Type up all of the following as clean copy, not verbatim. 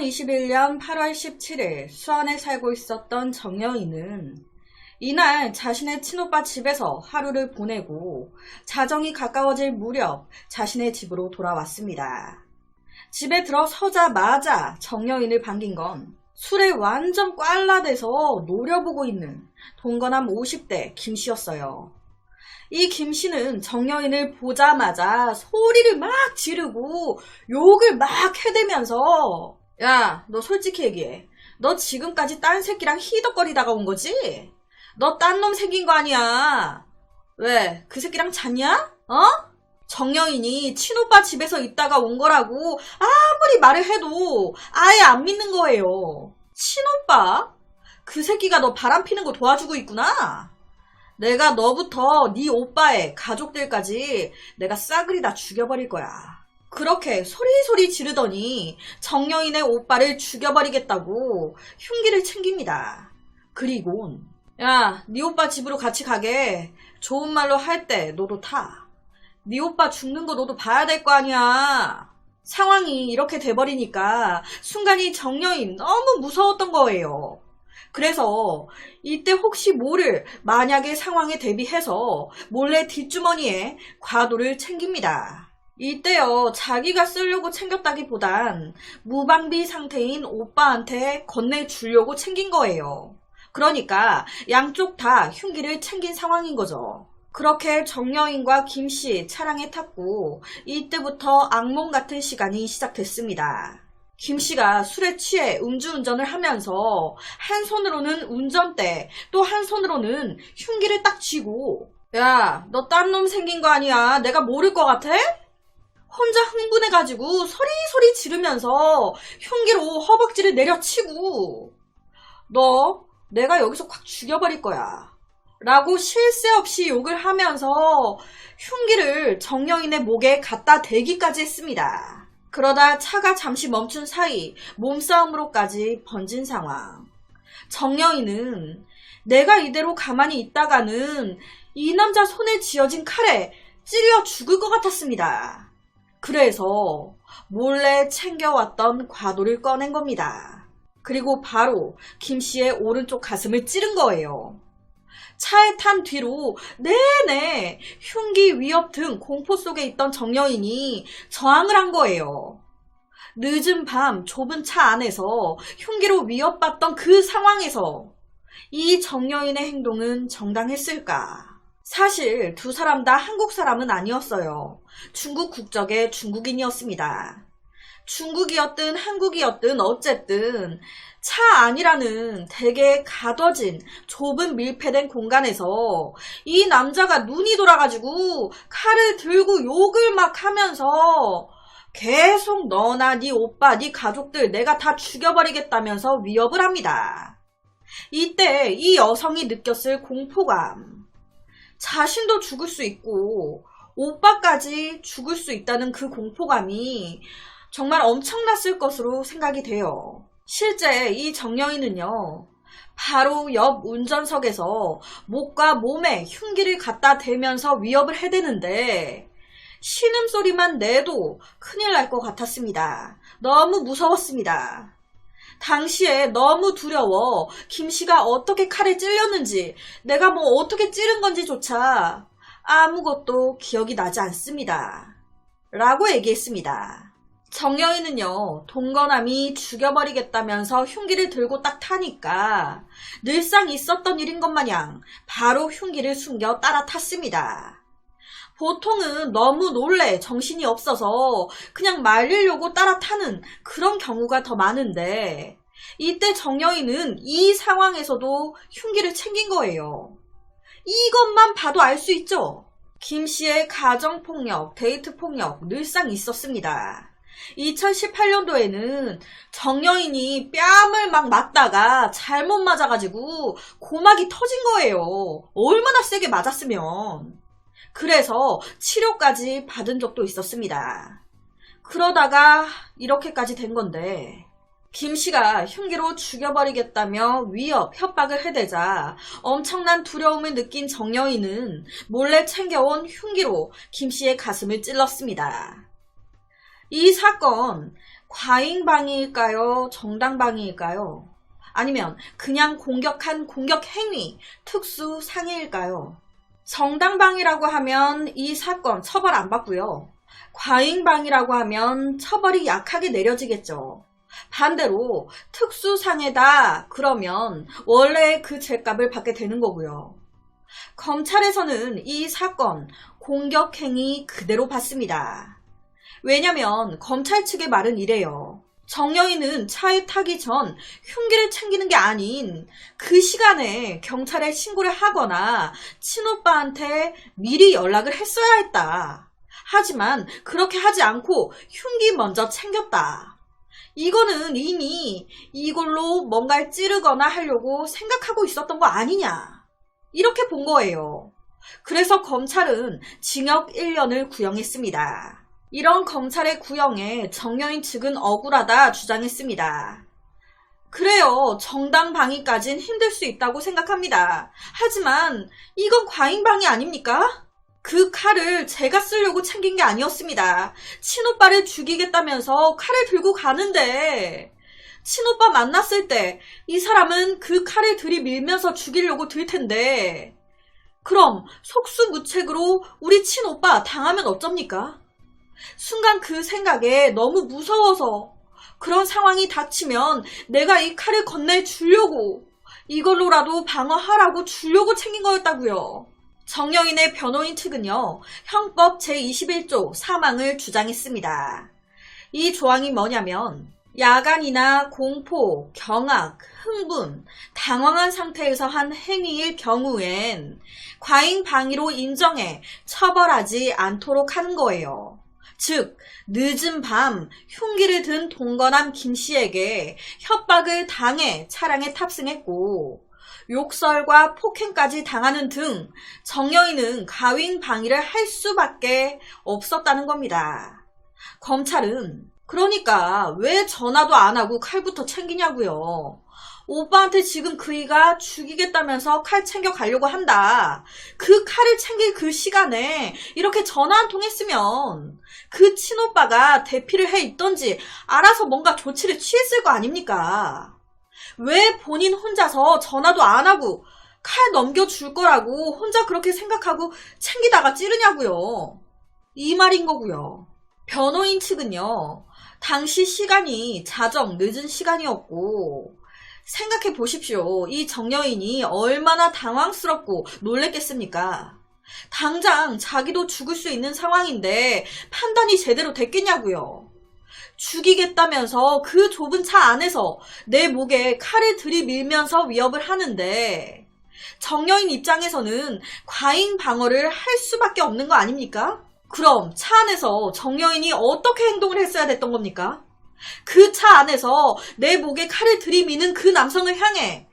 2021년 8월 17일 수원에 살고 있었던 정여인은 이날 자신의 친오빠 집에서 하루를 보내고 자정이 가까워질 무렵 자신의 집으로 돌아왔습니다. 집에 들어서자마자 정여인을 반긴 건 술에 완전 꽐라대서 노려보고 있는 동거남 50대 김씨였어요. 이 김씨는 정여인을 보자마자 소리를 막 지르고 욕을 막 해대면서 야, 너 솔직히 얘기해. 너 지금까지 딴 새끼랑 히덕거리다가 온 거지? 너 딴 놈 생긴 거 아니야. 왜? 그 새끼랑 잤냐? 어? 정여인이 친오빠 집에서 있다가 온 거라고 아무리 말을 해도 아예 안 믿는 거예요. 친오빠? 그 새끼가 너 바람 피는 거 도와주고 있구나. 내가 너부터 네 오빠의 가족들까지 내가 싸그리 다 죽여버릴 거야. 그렇게 소리소리 지르더니 정여인의 오빠를 죽여버리겠다고 흉기를 챙깁니다. 그리곤 야, 네 오빠 집으로 같이 가게. 좋은 말로 할 때 너도 타. 네 오빠 죽는 거 너도 봐야 될 거 아니야. 상황이 이렇게 돼버리니까 순간이 정여인 너무 무서웠던 거예요. 그래서 이때 혹시 모를 만약의 상황에 대비해서 몰래 뒷주머니에 과도를 챙깁니다. 이때요, 자기가 쓰려고 챙겼다기보단 무방비 상태인 오빠한테 건네주려고 챙긴 거예요. 그러니까 양쪽 다 흉기를 챙긴 상황인 거죠. 그렇게 정여인과 김씨 차량에 탔고 이때부터 악몽 같은 시간이 시작됐습니다. 김씨가 술에 취해 음주운전을 하면서 한 손으로는 운전대 또 한 손으로는 흉기를 딱 쥐고 야, 너 딴 놈 생긴 거 아니야. 내가 모를 것 같아? 혼자 흥분해가지고 소리소리 지르면서 흉기로 허벅지를 내려치고 너 내가 여기서 확 죽여버릴 거야 라고 쉴 새 없이 욕을 하면서 흉기를 정여인의 목에 갖다 대기까지 했습니다. 그러다 차가 잠시 멈춘 사이 몸싸움으로까지 번진 상황. 정여인은 내가 이대로 가만히 있다가는 이 남자 손에 쥐어진 칼에 찔려 죽을 것 같았습니다. 그래서 몰래 챙겨왔던 과도를 꺼낸 겁니다. 그리고 바로 김씨의 오른쪽 가슴을 찌른 거예요. 차에 탄 뒤로 내내 흉기 위협 등 공포 속에 있던 정여인이 저항을 한 거예요. 늦은 밤 좁은 차 안에서 흉기로 위협받던 그 상황에서 이 정여인의 행동은 정당했을까? 사실 두 사람 다 한국 사람은 아니었어요. 중국 국적의 중국인이었습니다. 중국이었든 한국이었든 어쨌든 차 안이라는 되게 가둬진 좁은 밀폐된 공간에서 이 남자가 눈이 돌아가지고 칼을 들고 욕을 막 하면서 계속 너나 네 오빠 네 가족들 내가 다 죽여버리겠다면서 위협을 합니다. 이때 이 여성이 느꼈을 공포감, 자신도 죽을 수 있고 오빠까지 죽을 수 있다는 그 공포감이 정말 엄청났을 것으로 생각이 돼요. 실제 이 정여인은요, 바로 옆 운전석에서 목과 몸에 흉기를 갖다 대면서 위협을 해대는데 신음소리만 내도 큰일 날 것 같았습니다. 너무 무서웠습니다. 당시에 너무 두려워 김씨가 어떻게 칼에 찔렸는지 내가 뭐 어떻게 찌른 건지조차 아무것도 기억이 나지 않습니다. 라고 얘기했습니다. 정여인은요, 동거남이 죽여버리겠다면서 흉기를 들고 딱 타니까 늘상 있었던 일인 것 마냥 바로 흉기를 숨겨 따라 탔습니다. 보통은 너무 놀래 정신이 없어서 그냥 말리려고 따라 타는 그런 경우가 더 많은데 이때 정여인은 이 상황에서도 흉기를 챙긴 거예요. 이것만 봐도 알 수 있죠? 김씨의 가정폭력, 데이트폭력 늘상 있었습니다. 2018년도에는 정여인이 뺨을 막 맞다가 잘못 맞아가지고 고막이 터진 거예요. 얼마나 세게 맞았으면. 그래서 치료까지 받은 적도 있었습니다. 그러다가 이렇게까지 된 건데 김씨가 흉기로 죽여버리겠다며 위협, 협박을 해대자 엄청난 두려움을 느낀 정여인은 몰래 챙겨온 흉기로 김씨의 가슴을 찔렀습니다. 이 사건 과잉방위일까요? 정당방위일까요? 아니면 그냥 공격한 공격 행위, 특수상해일까요? 정당방위라고 하면 이 사건 처벌 안 받고요. 과잉방위라고 하면 처벌이 약하게 내려지겠죠. 반대로 특수상해다 그러면 원래 그 죄값을 받게 되는 거고요. 검찰에서는 이 사건 공격행위 그대로 받습니다. 왜냐면 검찰 측의 말은 이래요. 정여인은 차에 타기 전 흉기를 챙기는 게 아닌 그 시간에 경찰에 신고를 하거나 친오빠한테 미리 연락을 했어야 했다. 하지만 그렇게 하지 않고 흉기 먼저 챙겼다. 이거는 이미 이걸로 뭔가를 찌르거나 하려고 생각하고 있었던 거 아니냐. 이렇게 본 거예요. 그래서 검찰은 징역 1년을 구형했습니다. 이런 검찰의 구형에 정여인 측은 억울하다 주장했습니다. 그래요. 정당방위까진 힘들 수 있다고 생각합니다. 하지만 이건 과잉방위 아닙니까? 그 칼을 제가 쓰려고 챙긴 게 아니었습니다. 친오빠를 죽이겠다면서 칼을 들고 가는데 친오빠 만났을 때 이 사람은 그 칼을 들이밀면서 죽이려고 들 텐데 그럼 속수무책으로 우리 친오빠 당하면 어쩝니까? 순간 그 생각에 너무 무서워서 그런 상황이 닥치면 내가 이 칼을 건네주려고 이걸로라도 방어하라고 주려고 챙긴 거였다고요. 정여인의 변호인 측은요. 형법 제21조 사망을 주장했습니다. 이 조항이 뭐냐면 야간이나 공포, 경악, 흥분, 당황한 상태에서 한 행위일 경우엔 과잉방위로 인정해 처벌하지 않도록 하는 거예요. 즉 늦은 밤 흉기를 든 동거남 김씨에게 협박을 당해 차량에 탑승했고 욕설과 폭행까지 당하는 등 정여인은 과잉방위를 할 수밖에 없었다는 겁니다. 검찰은 그러니까 왜 전화도 안 하고 칼부터 챙기냐고요. 오빠한테 지금 그이가 죽이겠다면서 칼 챙겨 가려고 한다. 그 칼을 챙길 그 시간에 이렇게 전화 한 통 했으면 그 친오빠가 대피를 해 있던지 알아서 뭔가 조치를 취했을 거 아닙니까? 왜 본인 혼자서 전화도 안 하고 칼 넘겨줄 거라고 혼자 그렇게 생각하고 챙기다가 찌르냐고요. 이 말인 거고요. 변호인 측은요. 당시 시간이 자정 늦은 시간이었고 생각해 보십시오. 이 정여인이 얼마나 당황스럽고 놀랬겠습니까? 당장 자기도 죽을 수 있는 상황인데 판단이 제대로 됐겠냐고요. 죽이겠다면서 그 좁은 차 안에서 내 목에 칼을 들이밀면서 위협을 하는데 정여인 입장에서는 과잉 방어를 할 수밖에 없는 거 아닙니까? 그럼 차 안에서 정여인이 어떻게 행동을 했어야 됐던 겁니까? 그 차 안에서 내 목에 칼을 들이미는 그 남성을 향해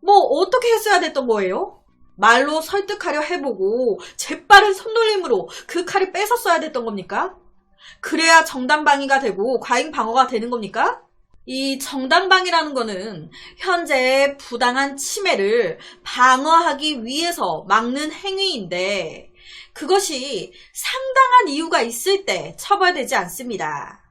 뭐 어떻게 했어야 됐던 거예요? 말로 설득하려 해보고 재빠른 손놀림으로 그 칼을 뺏었어야 됐던 겁니까? 그래야 정당방위가 되고 과잉방어가 되는 겁니까? 이 정당방위라는 거는 현재의 부당한 침해를 방어하기 위해서 막는 행위인데 그것이 상당한 이유가 있을 때 처벌되지 않습니다.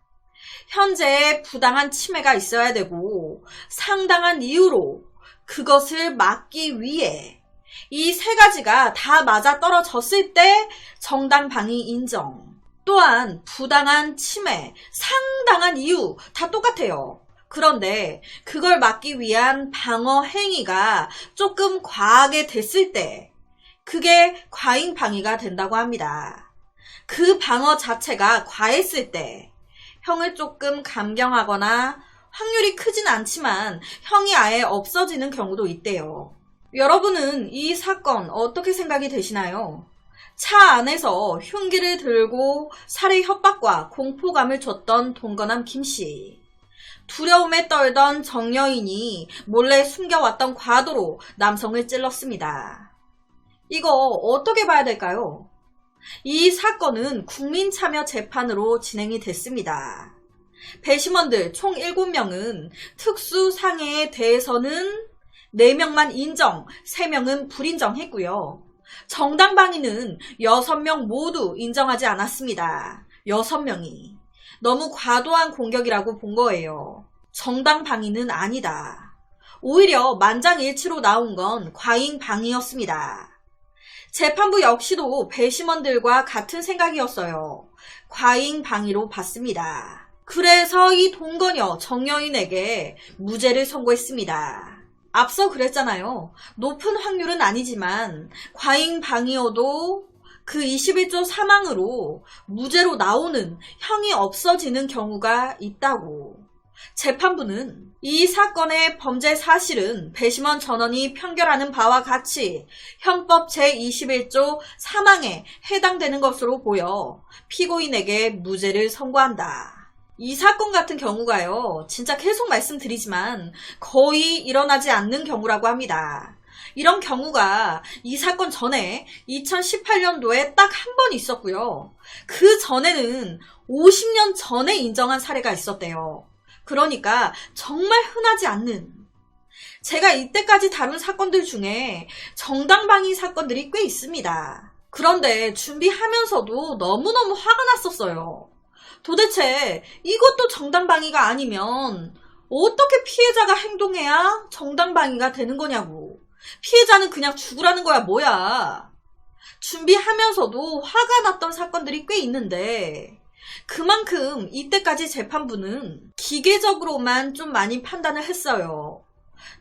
현재의 부당한 침해가 있어야 되고 상당한 이유로 그것을 막기 위해 이 세 가지가 다 맞아떨어졌을 때 정당방위 인정. 또한 부당한 침해, 상당한 이유 다 똑같아요. 그런데 그걸 막기 위한 방어 행위가 조금 과하게 됐을 때 그게 과잉방위가 된다고 합니다. 그 방어 자체가 과했을 때 형을 조금 감경하거나 확률이 크진 않지만 형이 아예 없어지는 경우도 있대요. 여러분은 이 사건 어떻게 생각이 되시나요? 차 안에서 흉기를 들고 살해 협박과 공포감을 줬던 동거남 김씨. 두려움에 떨던 정여인이 몰래 숨겨왔던 과도로 남성을 찔렀습니다. 이거 어떻게 봐야 될까요? 이 사건은 국민참여재판으로 진행이 됐습니다. 배심원들 총 7명은 특수상해에 대해서는 4명만 인정, 3명은 불인정했고요. 정당방위는 6명 모두 인정하지 않았습니다. 6명이. 너무 과도한 공격이라고 본 거예요. 정당방위는 아니다. 오히려 만장일치로 나온 건 과잉방위였습니다. 재판부 역시도 배심원들과 같은 생각이었어요. 과잉방위로 봤습니다. 그래서 이 동거녀 정여인에게 무죄를 선고했습니다. 앞서 그랬잖아요. 높은 확률은 아니지만 과잉방위여도 그 21조 사망으로 무죄로 나오는 형이 없어지는 경우가 있다고. 재판부는 이 사건의 범죄 사실은 배심원 전원이 편결하는 바와 같이 형법 제21조 사망에 해당되는 것으로 보여 피고인에게 무죄를 선고한다. 이 사건 같은 경우가요, 진짜 계속 말씀드리지만 거의 일어나지 않는 경우라고 합니다. 이런 경우가 이 사건 전에 2018년도에 딱 한 번 있었고요. 그 전에는 50년 전에 인정한 사례가 있었대요. 그러니까 정말 흔하지 않는, 제가 이때까지 다룬 사건들 중에 정당방위 사건들이 꽤 있습니다. 그런데 준비하면서도 너무너무 화가 났었어요. 도대체 이것도 정당방위가 아니면 어떻게 피해자가 행동해야 정당방위가 되는 거냐고. 피해자는 그냥 죽으라는 거야 뭐야. 준비하면서도 화가 났던 사건들이 꽤 있는데 그만큼 이때까지 재판부는 기계적으로만 좀 많이 판단을 했어요.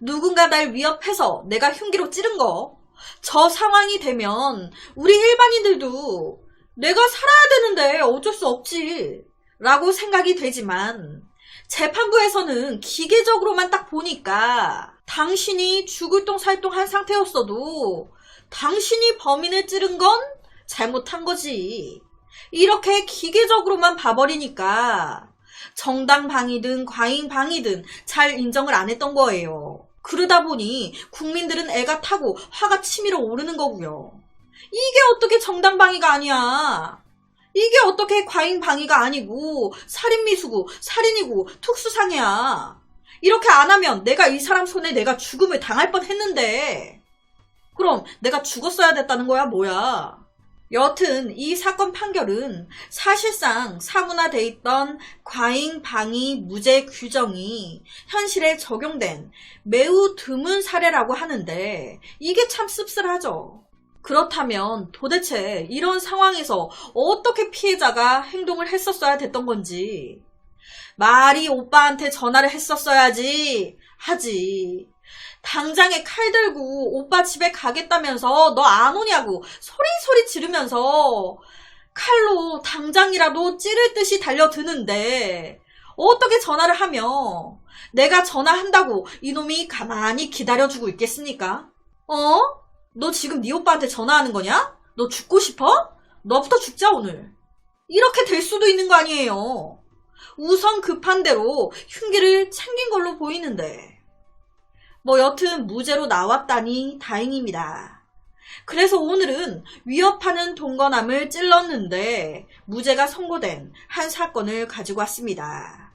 누군가 날 위협해서 내가 흉기로 찌른 거, 저 상황이 되면 우리 일반인들도 내가 살아야 되는데 어쩔 수 없지 라고 생각이 되지만 재판부에서는 기계적으로만 딱 보니까 당신이 죽을 똥살똥한 상태였어도 당신이 범인을 찌른 건 잘못한 거지. 이렇게 기계적으로만 봐버리니까 정당방위든 과잉방위든 잘 인정을 안 했던 거예요. 그러다 보니 국민들은 애가 타고 화가 치밀어 오르는 거고요. 이게 어떻게 정당방위가 아니야. 이게 어떻게 과잉방위가 아니고 살인미수고 살인이고 특수상해야. 이렇게 안 하면 내가 이 사람 손에 내가 죽음을 당할 뻔했는데 그럼 내가 죽었어야 됐다는 거야 뭐야. 여튼 이 사건 판결은 사실상 사문화돼 있던 과잉방위 무죄 규정이 현실에 적용된 매우 드문 사례라고 하는데 이게 참 씁쓸하죠. 그렇다면 도대체 이런 상황에서 어떻게 피해자가 행동을 했었어야 됐던 건지. 말이 오빠한테 전화를 했었어야지 하지. 당장에 칼 들고 오빠 집에 가겠다면서 너 안 오냐고 소리소리 지르면서 칼로 당장이라도 찌를 듯이 달려드는데 어떻게 전화를 하며 내가 전화한다고 이놈이 가만히 기다려주고 있겠습니까? 너 지금 네 오빠한테 전화하는 거냐? 너 죽고 싶어? 너부터 죽자 오늘. 이렇게 될 수도 있는 거 아니에요. 우선 급한 대로 흉기를 챙긴 걸로 보이는데 여튼 무죄로 나왔다니 다행입니다. 그래서 오늘은 위협하는 동거남을 찔렀는데 무죄가 선고된 한 사건을 가지고 왔습니다.